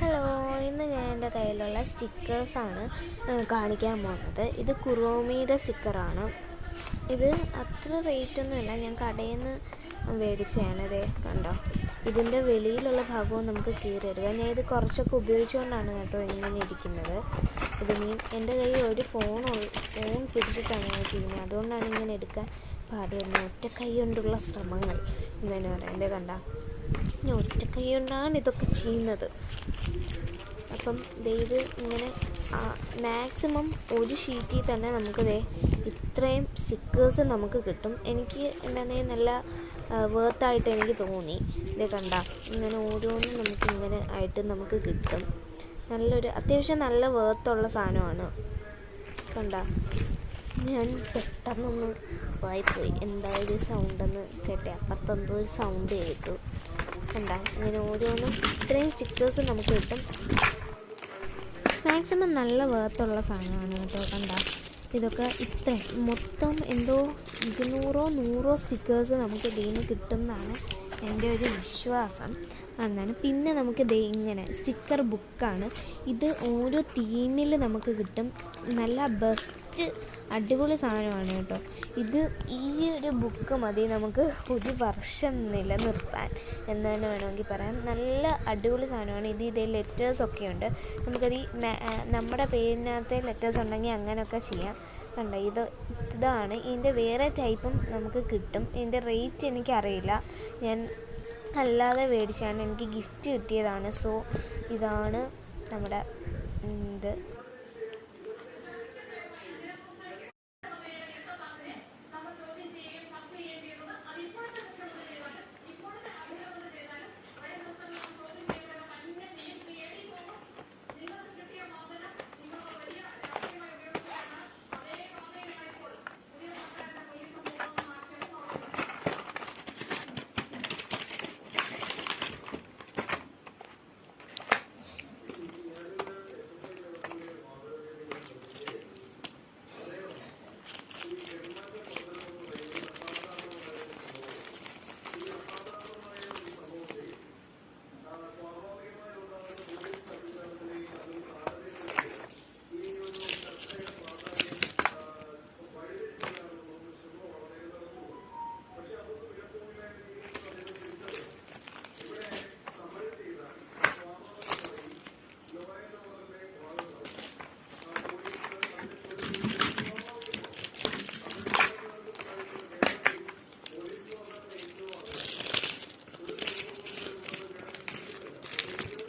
Hello, ഇന്ന് ഞാൻ എൻ്റെ കയ്യിലുള്ള സ്റ്റിക്കേഴ്സാണ് കാണിക്കാൻ പോകുന്നത്. ഇത് കുറോമിയുടെ സ്റ്റിക്കറാണ്. ഇത് അത്ര റേറ്റൊന്നുമില്ല, ഞാൻ കടയിൽ നിന്ന് മേടിച്ചതാണ്. ഇതേ കണ്ടോ, ഇതിൻ്റെ വെളിയിലുള്ള ഭാഗവും നമുക്ക് കീറിയെടുക്കാം. ഞാൻ ഇത് കുറച്ചൊക്കെ ഉപയോഗിച്ചുകൊണ്ടാണ് കേട്ടോ ഇങ്ങനെ ഇരിക്കുന്നത്. ഇതിനി എൻ്റെ കയ്യിൽ ഒരു ഫോൺ പിടിച്ചിട്ടാണ് ഞാൻ ചെയ്യുന്നത്, അതുകൊണ്ടാണ് ഇങ്ങനെ എടുക്കാൻ പാടുവരുന്നത്. ഒറ്റ കൈ കൊണ്ടുള്ള ശ്രമങ്ങൾ എന്ന് തന്നെ പറയാം. ഇതേ കണ്ട, ഞാൻ ഒറ്റ കൈ കൊണ്ടാണ് ഇതൊക്കെ ചെയ്യുന്നത്. അപ്പം ഇത് ഇങ്ങനെ മാക്സിമം ഒരു ഷീറ്റിൽ തന്നെ നമുക്ക് ഇത്രയും സ്റ്റിക്കേഴ്സ് നമുക്ക് കിട്ടും. എനിക്ക് എന്താണെന്ന് നല്ല വേർത്തായിട്ട് എനിക്ക് തോന്നി. ഇതേ കണ്ട, ഇങ്ങനെ ഓരോന്നും നമുക്ക് ഇങ്ങനെ ആയിട്ട് നമുക്ക് കിട്ടും. അത്യാവശ്യം നല്ല വേർത്തുള്ള സാധനമാണ്. കണ്ട, ഞാൻ പെട്ടെന്നൊന്ന് വായിപ്പോയി, എന്താ ഒരു സൗണ്ടെന്ന് കേട്ടെ, അപ്പുറത്തെന്തോ ഒരു സൗണ്ട് കേട്ടു. കണ്ട, ഇങ്ങനെ ഓരോന്നും ഇത്രയും സ്റ്റിക്കേഴ്സ് നമുക്ക് കിട്ടും. മാക്സിമം നല്ല വേർത്തുള്ള സാധനമാണ് കേട്ടോ. കണ്ട, ഇതൊക്കെ മൊത്തം എന്തോ 200-100 സ്റ്റിക്കേഴ്സ് നമുക്ക് ഇതിൽ നിന്ന് കിട്ടും എന്നാണ് എൻ്റെ ഒരു വിശ്വാസം എന്നാണ്. പിന്നെ നമുക്ക് ഇങ്ങനെ സ്റ്റിക്കർ ബുക്കാണ്. ഇത് ഓരോ തീമിൽ നമുക്ക് കിട്ടും. നല്ല ബെസ്റ്റ് അടിപൊളി സാധനമാണ് കേട്ടോ. ഈ ഒരു ബുക്ക് മതി നമുക്ക് 1 വർഷം നിലനിർത്താൻ എന്ന് തന്നെ വേണമെങ്കിൽ പറയാം. നല്ല അടിപൊളി സാധനമാണ്. ഇതേ ലെറ്റേഴ്സൊക്കെ ഉണ്ട്. നമുക്കത് നമ്മുടെ പേരിനകത്തെ ലെറ്റേഴ്സ് ഉണ്ടെങ്കിൽ അങ്ങനെയൊക്കെ ചെയ്യാം. കണ്ട, ഇതാണ് ഇതിൻ്റെ വേറെ ടൈപ്പും നമുക്ക് കിട്ടും. ഇതിൻ്റെ റേറ്റ് എനിക്കറിയില്ല, ഞാൻ അല്ലാതെ മേടിച്ചാണ്, എനിക്ക് ഗിഫ്റ്റ് കിട്ടിയതാണ്. സോ ഇതാണ് നമ്മുടെ